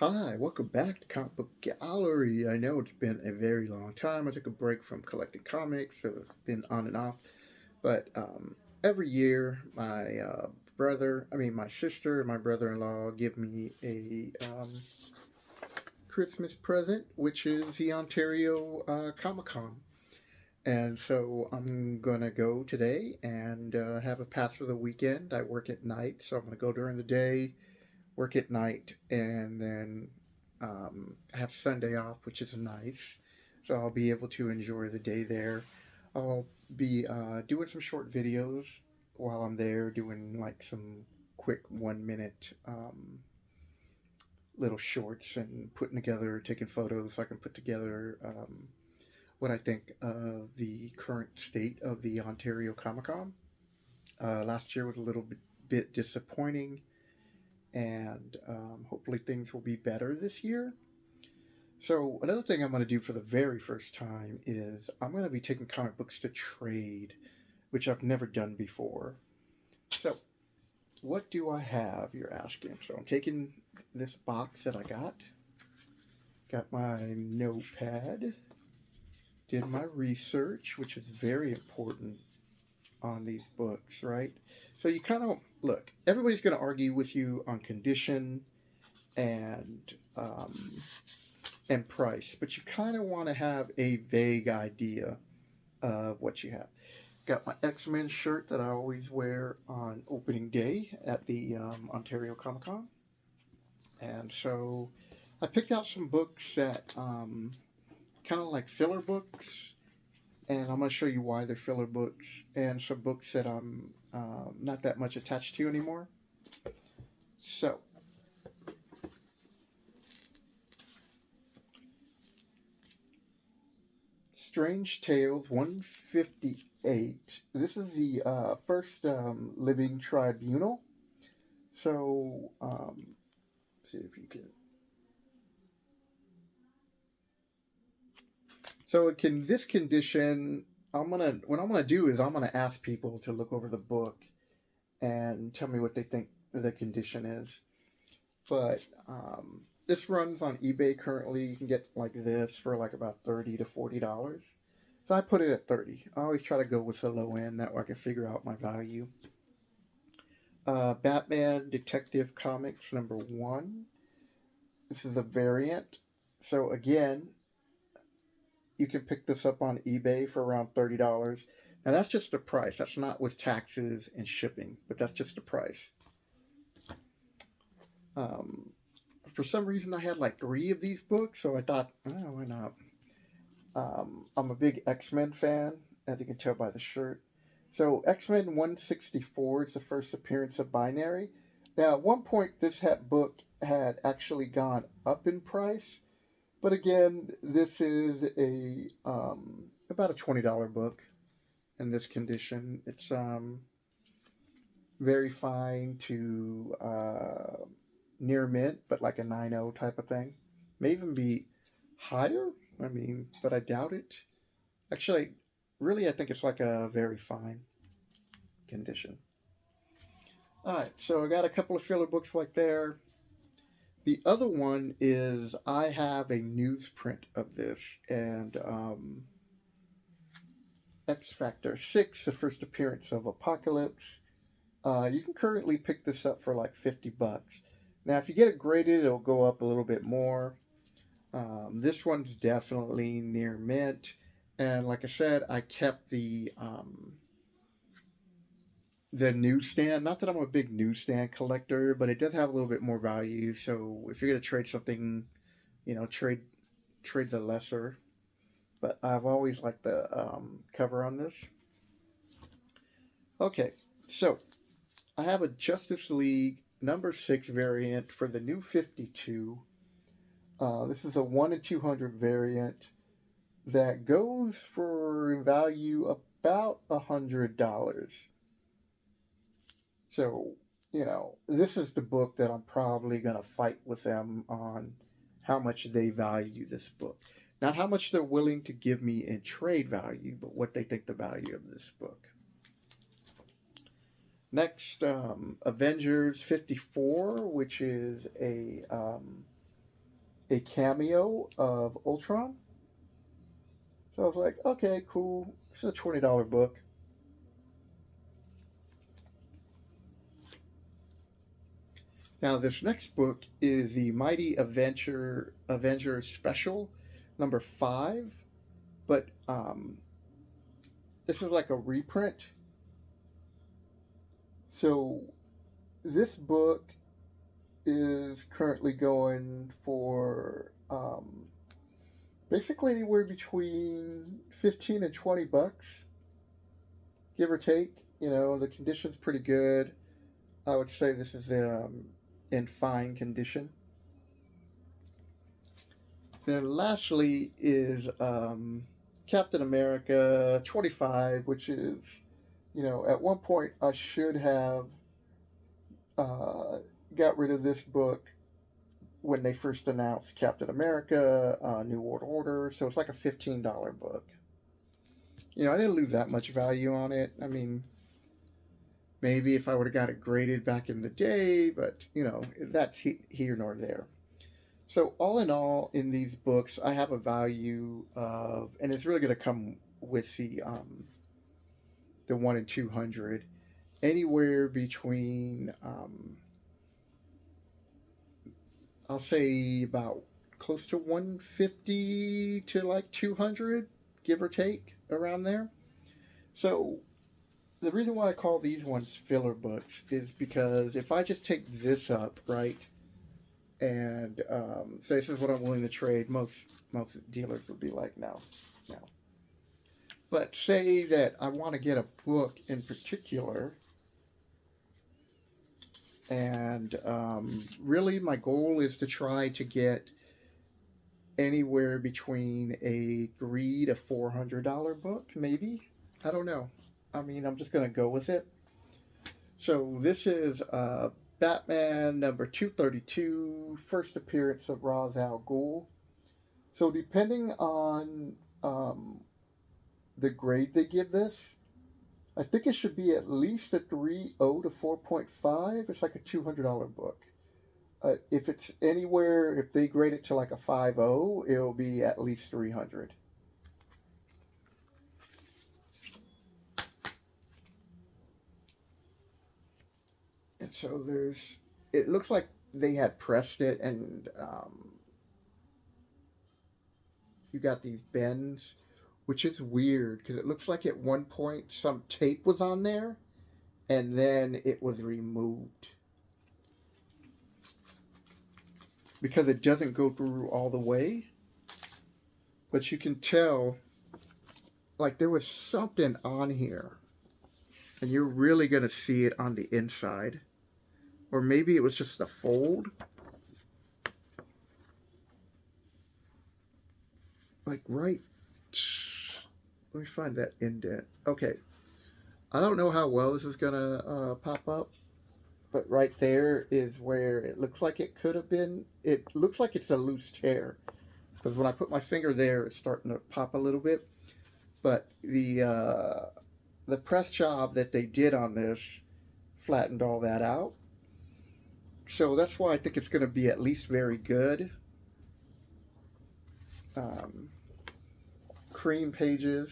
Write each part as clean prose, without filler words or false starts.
Hi, welcome back to Comic Book Gallery. I know it's been a very long time. I took a break from collecting comics, so it's been on and off. But every year, my sister and my brother-in-law give me a Christmas present, which is the Ontario Comic Con. And so I'm gonna go today and have a pass for the weekend. I work at night, so I'm gonna go during the day, work at night, and then have Sunday off, which is nice. So I'll be able to enjoy the day there. I'll be doing some short videos while I'm there, doing like some quick 1 minute little shorts and putting together, taking photos so I can put together what I think of the current state of the Ontario Comic Con. Last year was a little bit disappointing, and hopefully things will be better this year. So another thing I'm going to do for the very first time is I'm going to be taking comic books to trade, which I've never done before. So what do I have, you're asking? So I'm taking this box that I got my notepad, did my research, which is very important on these books, right? So you kind of look, everybody's going to argue with you on condition and um, and price, but you kind of want to have a vague idea of what you have. Got my X-Men shirt that I always wear on opening day at the Ontario Comic Con, and so I picked out some books that kind of like filler books, and I'm going to show you why they're filler books, and some books that I'm not that much attached to anymore. So Strange Tales 158. This is the first Living Tribunal. So, see if you can. So it can this condition. What I'm gonna do is I'm gonna ask people to look over the book and tell me what they think the condition is. But this runs on eBay currently. You can get like this for like about $30 to $40. So I put it at 30. I always try to go with the low end that way I can figure out my value. Batman Detective Comics #1. This is a variant. So again, you can pick this up on eBay for around $30. Now that's just the price. That's not with taxes and shipping, but that's just the price. Um, for some reason, I had like three of these books, so I thought, oh, why not? I'm a big X-Men fan, as you can tell by the shirt. So X-Men 164 is the first appearance of Binary. Now, at one point, this book had actually gone up in price, but again, this is a about a $20 book in this condition. It's very fine to near mint, but like a 9.0 type of thing. May even be higher. I mean, but I doubt it. Actually, really, I think it's like a very fine condition. All right, so I got a couple of filler books like there. The other one is I have a newsprint of this, and X Factor 6, the first appearance of Apocalypse. You can currently pick this up for like $50. Now, if you get it graded, it'll go up a little bit more. This one's definitely near mint, and like I said, I kept the newsstand. Not that I'm a big newsstand collector, but it does have a little bit more value. So if you're gonna trade something, trade the lesser. But I've always liked the cover on this. Okay, so I have a Justice League #6 variant for the new 52. This is a 1 in 200 variant that goes for value about $100. So, this is the book that I'm probably going to fight with them on how much they value this book. Not how much they're willing to give me in trade value, but what they think the value of this book. Next, Avengers 54, which is a a cameo of Ultron. So I was like, okay, cool. This is a $20 book. Now this next book is the Mighty Avenger Special number 5, but this is like a reprint. So this book is currently going for basically anywhere between 15 and $20, give or take. You know, the condition's pretty good. I would say this is in fine condition. Then lastly is Captain America 25, which is, you know, at one point I should have uh, got rid of this book when they first announced Captain America, New World Order. So it's like a $15 book. You know, I didn't lose that much value on it. I mean, maybe if I would have got it graded back in the day, but, you know, that's here nor there. So all in all, in these books, I have a value of, and it's really going to come with the 1 and 200, anywhere between I'll say about close to 150 to like 200, give or take, around there. So the reason why I call these ones filler books is because if I just take this up, right, and say this is what I'm willing to trade, most dealers would be like, no, no. But say that I want to get a book in particular, and really my goal is to try to get anywhere between a $300 to $400 book, maybe. I don't know. I mean, I'm just gonna go with it. So this is Batman number 232, first appearance of Ra's al Ghul. So depending on the grade they give this, I think it should be at least a 3.0 to 4.5. It's like a $200 book. If it's anywhere, if they grade it to like a 5.0, it'll be at least 300. And so it looks like they had pressed it, and you got these bends, which is weird because it looks like at one point some tape was on there and then it was removed because it doesn't go through all the way. But you can tell, like, there was something on here, and you're really going to see it on the inside. Or maybe it was just a fold. Like, right. Let me find that indent. Okay. I don't know how well this is going to pop up, but right there is where it looks like it could have been. It looks like it's a loose tear, because when I put my finger there, it's starting to pop a little bit. But the press job that they did on this flattened all that out. So that's why I think it's going to be at least very good. Cream pages.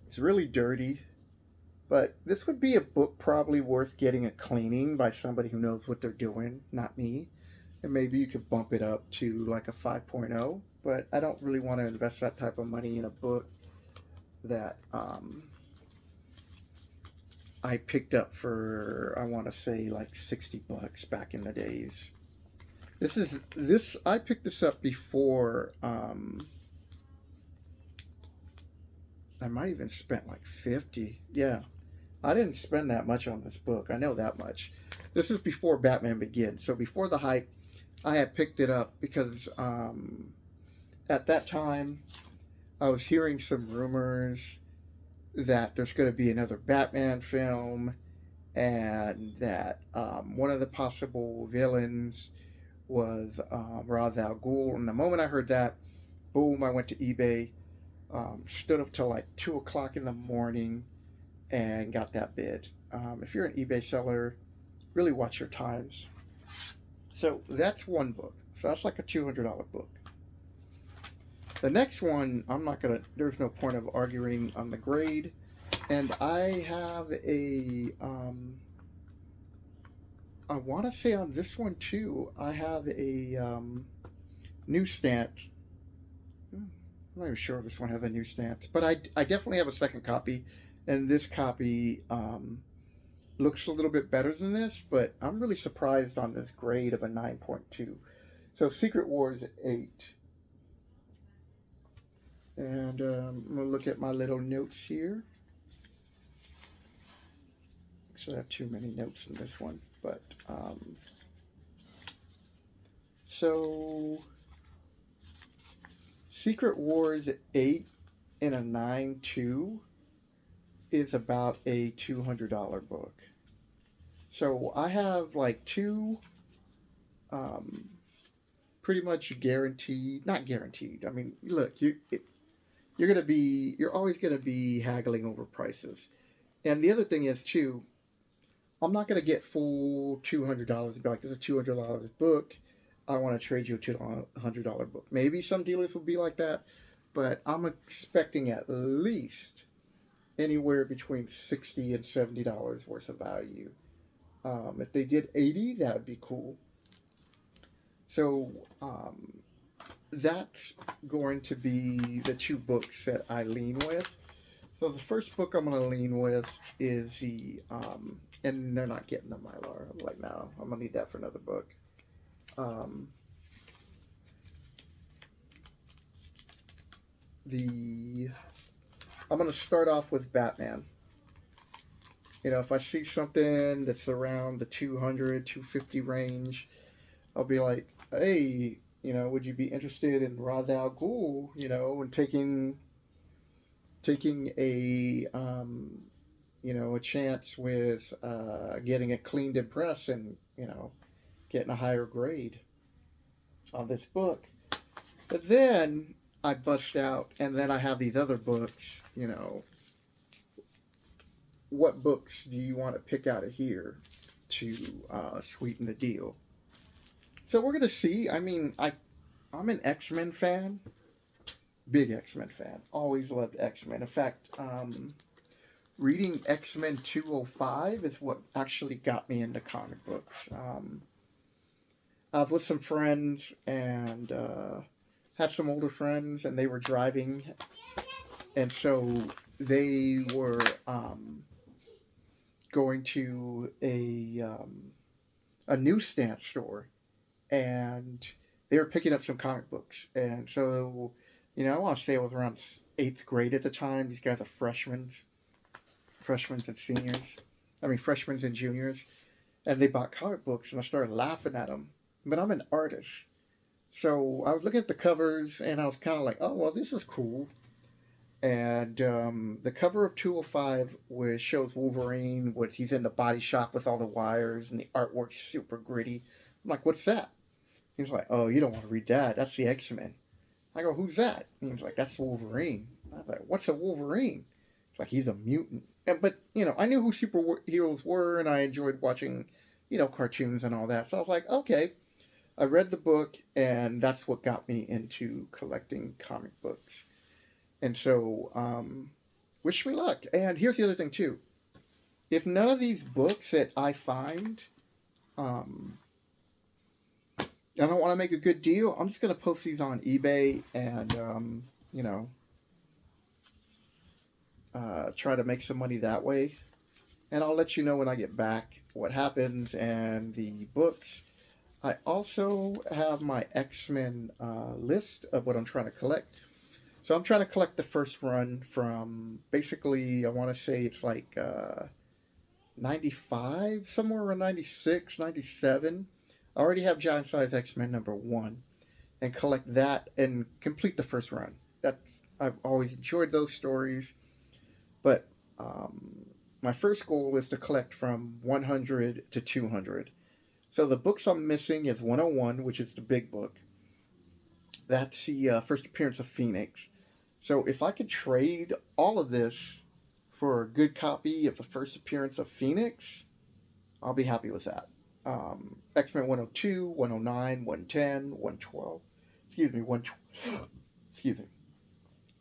It's really dirty. But this would be a book probably worth getting a cleaning by somebody who knows what they're doing, not me. And maybe you could bump it up to like a 5.0. But I don't really want to invest that type of money in a book that I picked up for, I want to say, like $60 back in the days. I picked this up before, I might even spent like 50. Yeah, I didn't spend that much on this book. I know that much. This is before Batman Begins. So before the hype, I had picked it up because at that time, I was hearing some rumors that there's going to be another Batman film, and that one of the possible villains was Ra's al Ghul. And the moment I heard that, boom, I went to eBay, stood up till like 2 o'clock in the morning, and got that bid. If you're an eBay seller, really watch your times. So that's one book. So that's like a $200 book. The next one, I'm not gonna. There's no point of arguing on the grade. And I have a. I want to say on this one too. I have a new stance. I'm not even sure if this one has a new stance, but I definitely have a second copy, and this copy looks a little bit better than this. But I'm really surprised on this grade of a 9.2. So Secret Wars 8. And I'm going to look at my little notes here. So I have too many notes in this one. But, so, Secret Wars 8 in a 9.2 is about a $200 book. So I have like two pretty much guaranteed, not guaranteed. I mean, look, you're always gonna be haggling over prices. And the other thing is too, I'm not gonna get full $200 and be like, this is a $200 book. I want to trade you a $200 book. Maybe some dealers will be like that, but I'm expecting at least anywhere between $60 and $70 worth of value. If they did 80, that would be cool. So that's going to be the two books that I lean with. So the first book I'm going to lean with is and they're not getting the Mylar. I'm like, no, I'm going to need that for another book. Um, I'm going to start off with Batman. You know, if I see something that's around the 200, 250 range, I'll be like, hey, would you be interested in Ra's al Ghul, and taking a chance with getting it cleaned and pressed and, getting a higher grade on this book. But then I bust out, and then I have these other books, what books do you want to pick out of here to sweeten the deal? So we're gonna see. I mean, I'm an X-Men fan, big X-Men fan. Always loved X-Men. In fact, reading X-Men 205 is what actually got me into comic books. I was with some friends and had some older friends, and they were driving, and so they were going to a newsstand store, and they were picking up some comic books. And so, I want to say I was around 8th grade at the time. These guys are freshmen and seniors. I mean, freshmen and juniors. And they bought comic books, and I started laughing at them. But I'm an artist. So I was looking at the covers, and I was kind of like, oh, well, this is cool. And the cover of 205 shows Wolverine, he's in the body shop with all the wires, and the artwork's super gritty. I'm like, what's that? He's like, oh, you don't want to read that. That's the X-Men. I go, who's that? And he's like, that's Wolverine. I was like, what's a Wolverine? It's like, he's a mutant. But, I knew who superheroes were, and I enjoyed watching, cartoons and all that. So I was like, okay. I read the book, and that's what got me into collecting comic books. And so, wish me luck. And here's the other thing, too. If none of these books that I find, I don't want to make a good deal, I'm just going to post these on eBay and, try to make some money that way. And I'll let you know when I get back what happens and the books. I also have my X-Men list of what I'm trying to collect. So I'm trying to collect the first run from basically, I want to say it's like 95, somewhere around 96, 97. I already have Giant Size X-Men #1 and collect that and complete the first run. I've always enjoyed those stories. But my first goal is to collect from 100 to 200. So the books I'm missing is 101, which is the big book. That's the first appearance of Phoenix. So if I could trade all of this for a good copy of the first appearance of Phoenix, I'll be happy with that. X-Men 102, 109, 110, 112. Excuse me, excuse me.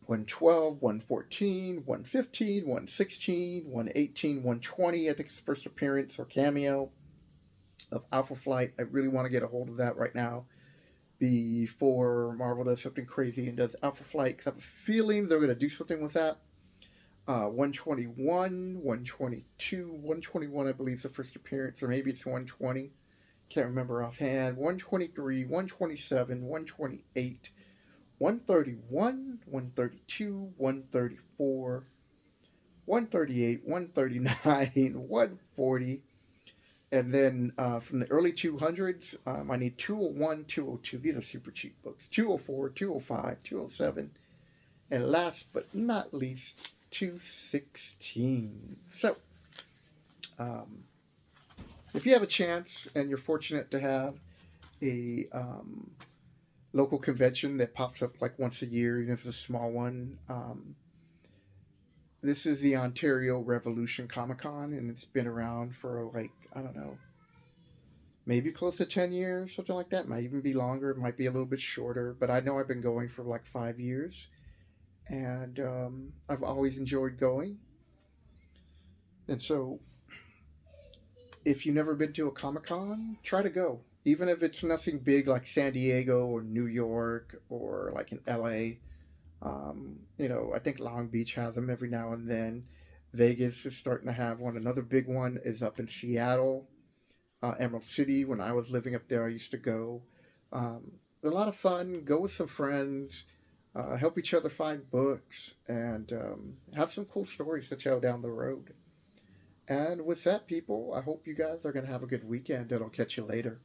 112, 114, 115, 116, 118, 120. I think it's the first appearance or cameo of Alpha Flight. I really want to get a hold of that right now before Marvel does something crazy and does Alpha Flight, because I have a feeling they're going to do something with that. 121, 122, 121, I believe is the first appearance, or maybe it's 120. Can't remember offhand. 123, 127, 128, 131, 132, 134, 138, 139, 140. And then from the early 200s, I need 201, 202. These are super cheap books. 204, 205, 207. And last but not least, 216. So, um, if you have a chance and you're fortunate to have a local convention that pops up like once a year, even if it's a small one, this is the Ontario Revolution Comic Con, and it's been around for like, I don't know, maybe close to 10 years, something like that. It might even be longer, it might be a little bit shorter, but I know I've been going for like 5 years, and I've always enjoyed going. And so, if you've never been to a Comic Con, try to go. Even if it's nothing big like San Diego or New York or like in LA. I think Long Beach has them every now and then. Vegas is starting to have one. Another big one is up in Seattle, Emerald City. When I was living up there, I used to go. They're a lot of fun. Go with some friends. Help each other find books and have some cool stories to tell down the road. And with that, people, I hope you guys are going to have a good weekend, and I'll catch you later.